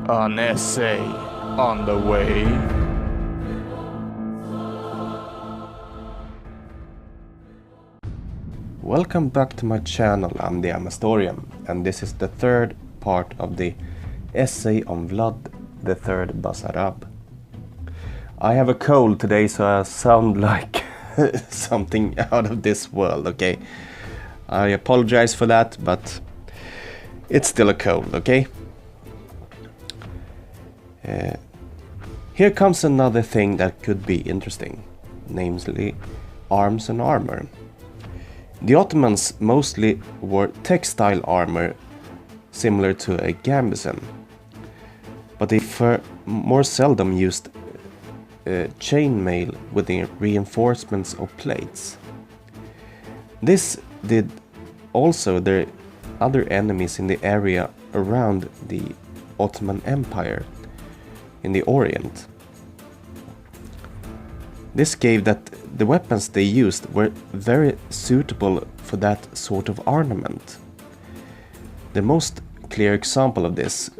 An essay on the way. Welcome back to my channel. I'm the Historian, and this is the third part of the essay on Vlad III Basarab. I have a cold today, so I sound like something out of this world, okay? I apologize for that, but it's still a cold, okay? Here comes another thing that could be interesting, namely arms and armor. The Ottomans mostly wore textile armor similar to a gambeson, but they more seldom used chainmail with the reinforcements of plates. This did also their other enemies in the area around the Ottoman Empire in the Orient. This gave that the weapons they used were very suitable for that sort of armament. The most clear example of this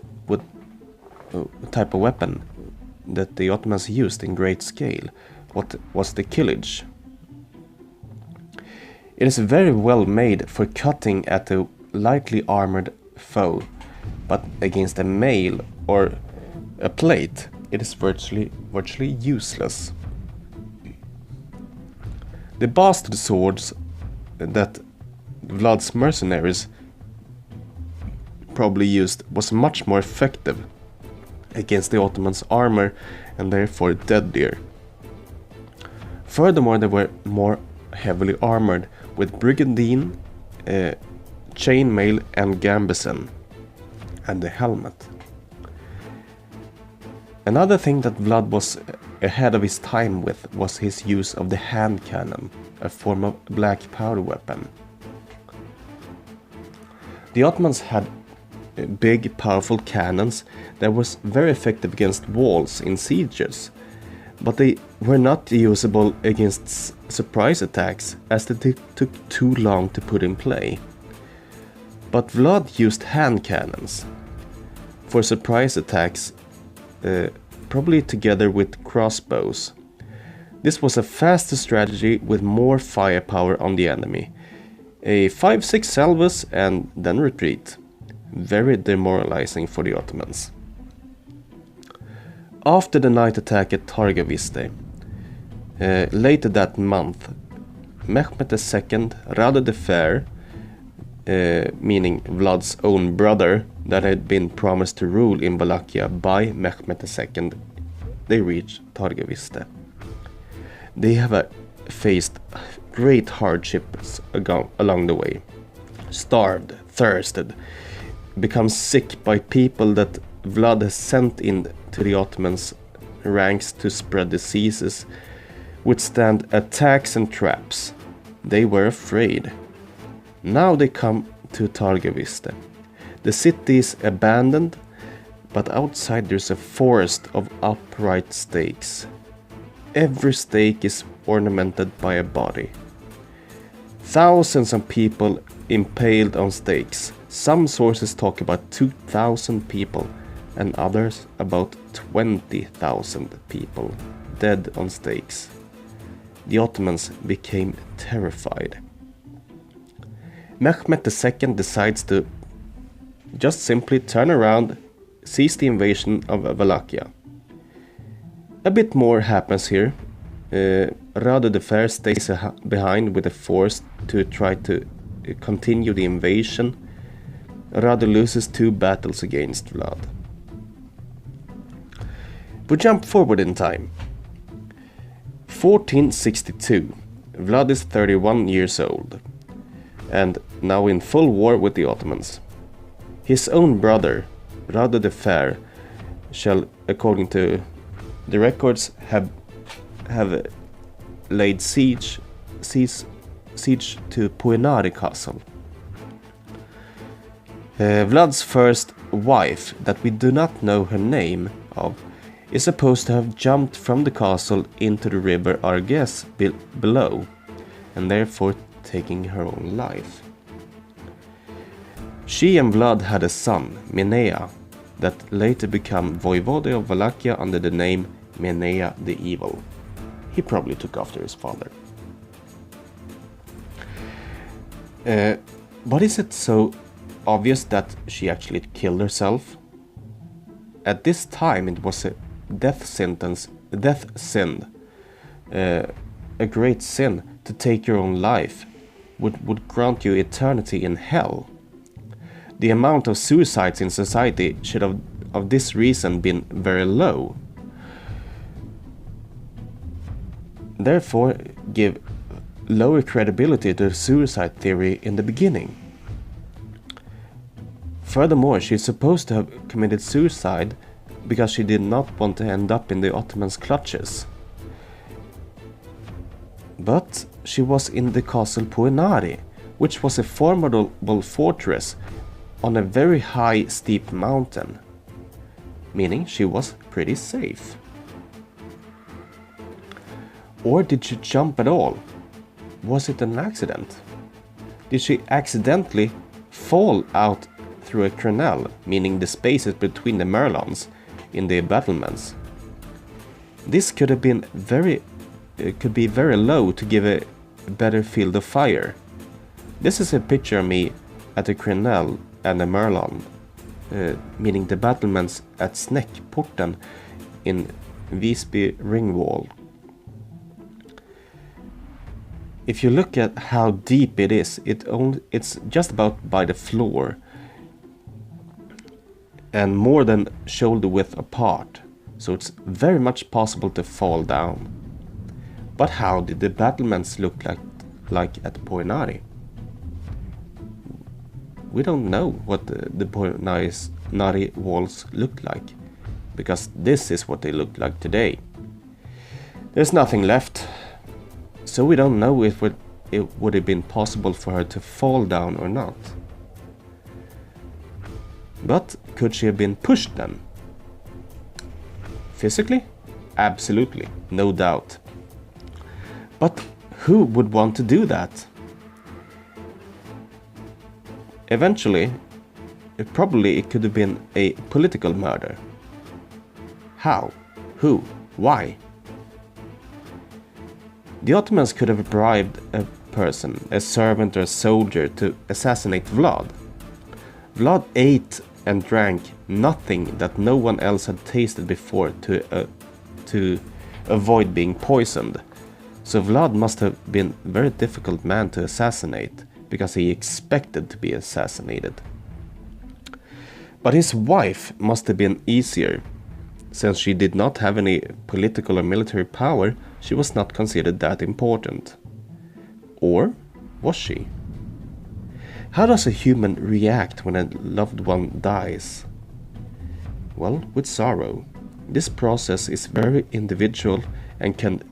type of weapon that the Ottomans used in great scale was the killage. It is very well made for cutting at a lightly armored foe, but against a mail or a plate it is virtually useless. The bastard swords that Vlad's mercenaries probably used was much more effective against the Ottomans' armor and therefore deadlier. Furthermore, they were more heavily armored with brigandine, chainmail and gambeson, and the helmet. Another thing that Vlad was ahead of his time with was his use of the hand cannon, a form of black powder weapon. The Ottomans had big, powerful cannons that was very effective against walls in sieges, but they were not usable against surprise attacks as they took too long to put in play. But Vlad used hand cannons for surprise attacks, probably together with crossbows. This was a faster strategy with more firepower on the enemy. A 5-6 salvos and then retreat. Very demoralizing for the Ottomans. After the night attack at Targoviste, later that month, Mehmed II, Rado the Fair, meaning Vlad's own brother that had been promised to rule in Wallacia by Mehmed II, they reached Targoviste. They have faced great hardships along the way. Starved, thirsted, become sick by people that Vlad has sent in to the Ottomans' ranks to spread diseases, withstand attacks and traps. They were afraid. Now they come to Targoviste. The city is abandoned, but outside there's a forest of upright stakes. Every stake is ornamented by a body. Thousands of people impaled on stakes. Some sources talk about 2,000 people and others about 20,000 people dead on stakes. The Ottomans became terrified. Mehmed II decides to just simply turn around, seize the invasion of Wallachia. A bit more happens here. Rado the Fair stays behind with a force to try to continue the invasion. Rado loses 2 battles against Vlad. We jump forward in time. 1462. Vlad is 31 years old and now in full war with the Ottomans. His own brother, Rado the Fair, shall, according to the records, have laid siege to Poenari castle. Vlad's first wife, that we do not know her name of, is supposed to have jumped from the castle into the river Arges below, and therefore taking her own life. She and Vlad had a son, Minea, that later became voivode of Wallachia under the name Menea the Evil. He probably took after his father. But is it so obvious that she actually killed herself? At this time it was a death sin, a great sin to take your own life, would grant you eternity in hell. The amount of suicides in society should have, of this reason, been very low. Therefore, give lower credibility to the suicide theory in the beginning. Furthermore, she is supposed to have committed suicide because she did not want to end up in the Ottomans' clutches. But she was in the castle Poenari, which was a formidable fortress on a very high, steep mountain, meaning she was pretty safe. Or did she jump at all? Was it an accident? Did she accidentally fall out through a crenelle, meaning the spaces between the merlons in the battlements? This could have been could be very low to give a better field of fire. This is a picture of me at a crenelle and a merlon, meaning the battlements at Snäckporten in Visby Ringwall. If you look at how deep it is, it's just about by the floor and more than shoulder width apart, so it's very much possible to fall down. But how did the battlements look like at Poenari? We don't know what the Poenari walls looked like, because this is what they look like today. There's nothing left, so we don't know if it would have been possible for her to fall down or not. But could she have been pushed then? Physically? Absolutely, no doubt. But who would want to do that? Eventually, it could have been a political murder. How? Who? Why? The Ottomans could have bribed a person, a servant or a soldier, to assassinate Vlad. Vlad ate and drank nothing that no one else had tasted before to avoid being poisoned. So Vlad must have been a very difficult man to assassinate, because he expected to be assassinated. But his wife must have been easier. Since she did not have any political or military power, she was not considered that important. Or was she? How does a human react when a loved one dies? Well, with sorrow. This process is very individual and can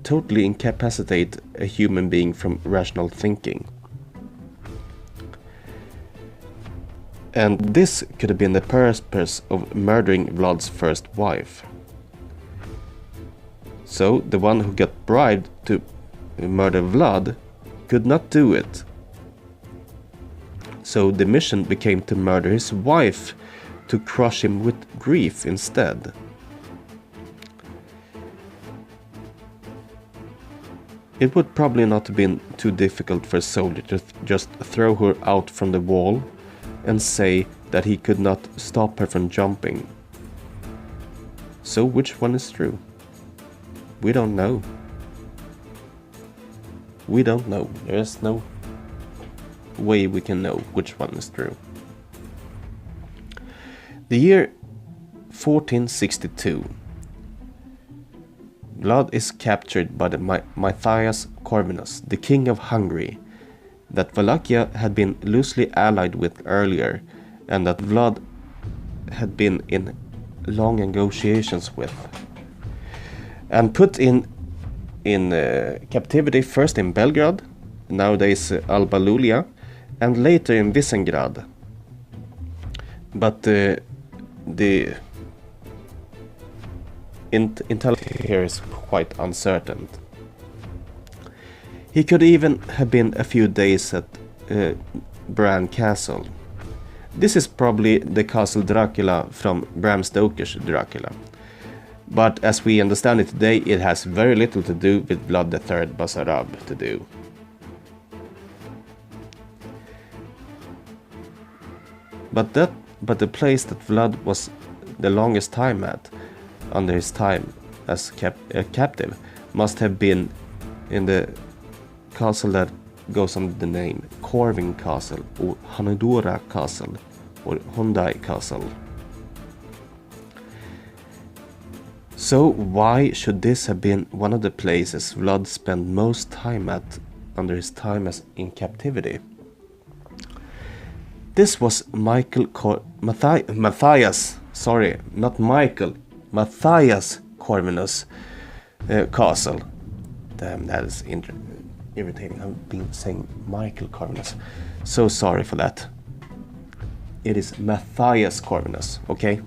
totally incapacitate a human being from rational thinking. And this could have been the purpose of murdering Vlad's first wife. So the one who got bribed to murder Vlad could not do it. So the mission became to murder his wife, to crush him with grief instead. It would probably not have been too difficult for a soldier to just throw her out from the wall and say that he could not stop her from jumping. So which one is true? We don't know. We don't know. There's no way we can know which one is true. The year 1462. Vlad is captured by the Matthias Corvinus, the king of Hungary, that Wallachia had been loosely allied with earlier, and that Vlad had been in long negotiations with, and put in captivity first in Belgrade, nowadays Alba Iulia, and later in Visegrad. But the intelligence here is quite uncertain. He could even have been a few days at Bran Castle. This is probably the castle Dracula from Bram Stoker's Dracula. But as we understand it today, it has very little to do with Vlad III Basarab to do. But the place that Vlad was the longest time at, under his time as captive, must have been in the castle that goes under the name Corvin Castle, or Hanudora Castle, or Hyundai Castle. So why should this have been one of the places Vlad spent most time at under his time as in captivity? This was Matthias Corvinus castle. Damn, that is irritating. I've been saying Michael Corvinus. So sorry for that. It is Matthias Corvinus, okay?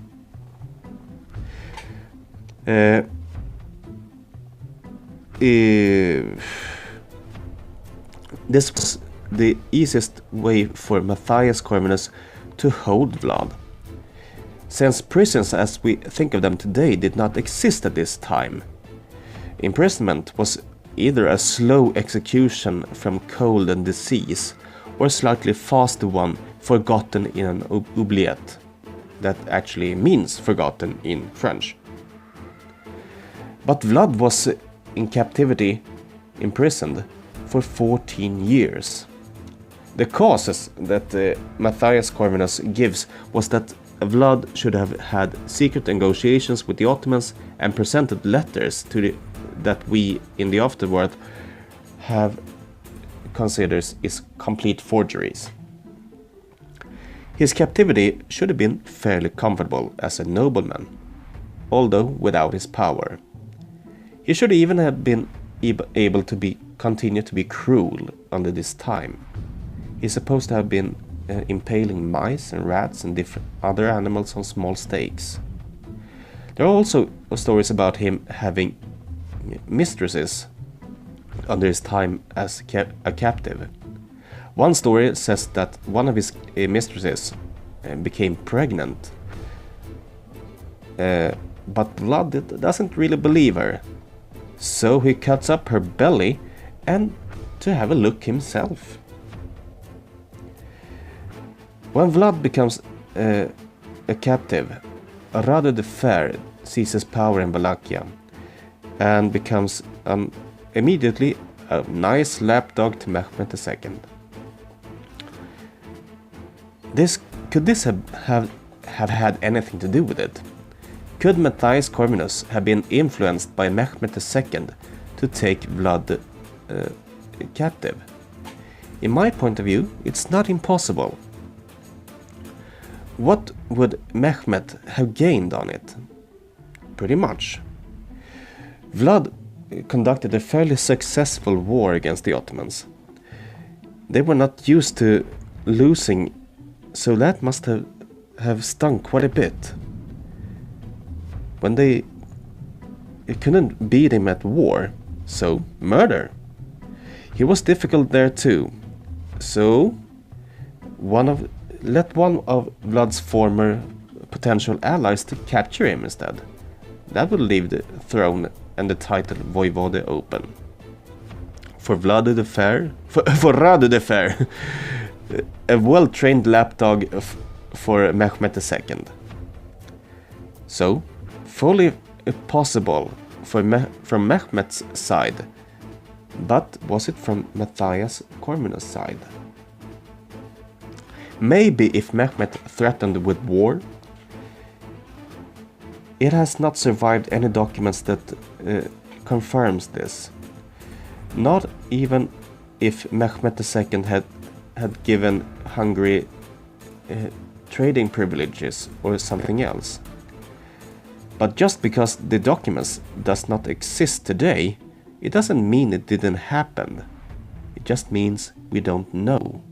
This was the easiest way for Matthias Corvinus to hold Vlad, since prisons as we think of them today did not exist at this time. Imprisonment was either a slow execution from cold and disease, or a slightly faster one forgotten in an oubliette. That actually means forgotten in French. But Vlad was in captivity, imprisoned, for 14 years. The causes that Matthias Corvinus gives was that Vlad should have had secret negotiations with the Ottomans and presented letters that we in the afterworld have considers is complete forgeries. His captivity should have been fairly comfortable as a nobleman, although without his power. He should even have been able to continue to be cruel under this time. He's supposed to have been impaling mice and rats and different other animals on small stakes. There are also stories about him having mistresses under his time as a captive. One story says that one of his mistresses became pregnant, but Vlad doesn't really believe her, so he cuts up her belly and to have a look himself. When Vlad becomes a captive, Radu the Fair seizes power in Wallacia and becomes immediately a nice lapdog to Mehmed II. Could this have had anything to do with it? Could Matthias Corvinus have been influenced by Mehmed II to take Vlad captive? In my point of view, it's not impossible. What would Mehmed have gained on it? Pretty much. Vlad conducted a fairly successful war against the Ottomans. They were not used to losing, so that must have stung quite a bit. When they couldn't beat him at war, so murder. He was difficult there too, so let one of Vlad's former potential allies to capture him instead. That would leave the throne and the title Voivode open. For Vlad the Fair, for Radu the Fair, a well-trained lapdog for Mehmed II. So, fully possible from Mehmed's side, but was it from Matthias Corvinus' side? Maybe if Mehmed threatened with war. It has not survived any documents that confirms this. Not even if Mehmed II had given Hungary trading privileges or something else. But just because the documents does not exist today, it doesn't mean it didn't happen. It just means we don't know.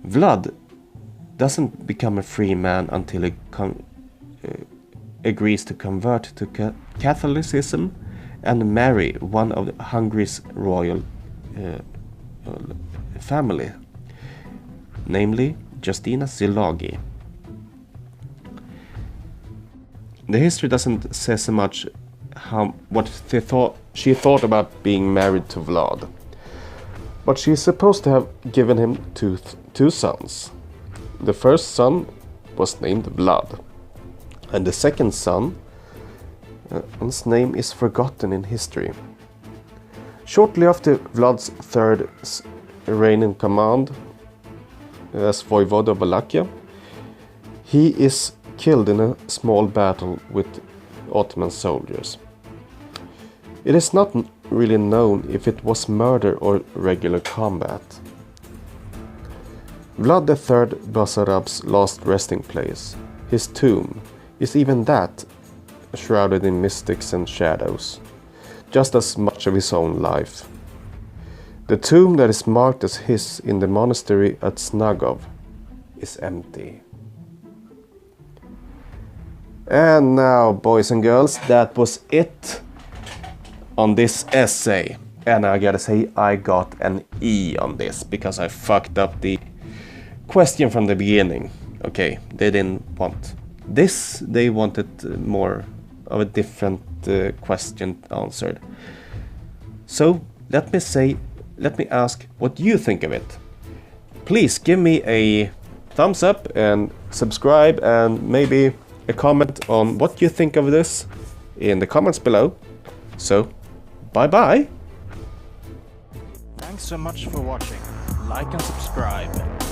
Vlad doesn't become a free man until he agrees to convert to Catholicism and marry one of Hungary's royal family. namely Justina Zilagi. The history doesn't say so much what she thought about being married to Vlad, but she is supposed to have given him two sons. The first son was named Vlad, and the second son, his name is forgotten in history. Shortly after Vlad's third reign in command as voivode of Wallachia, he is killed in a small battle with Ottoman soldiers. It is not really known if it was murder or regular combat. Vlad III Basarab's last resting place, his tomb, is even that shrouded in mystics and shadows, just as much of his own life. The tomb that is marked as his in the monastery at Snagov is empty. And now, boys and girls, that was it on this essay. And I gotta say, I got an E on this because I fucked up the question from the beginning. Okay, they didn't want this, they wanted more of a different question answered. So let me ask what you think of it. Please give me a thumbs up and subscribe, and maybe a comment on what you think of this in the comments below. So, bye bye! Thanks so much for watching. Like and subscribe.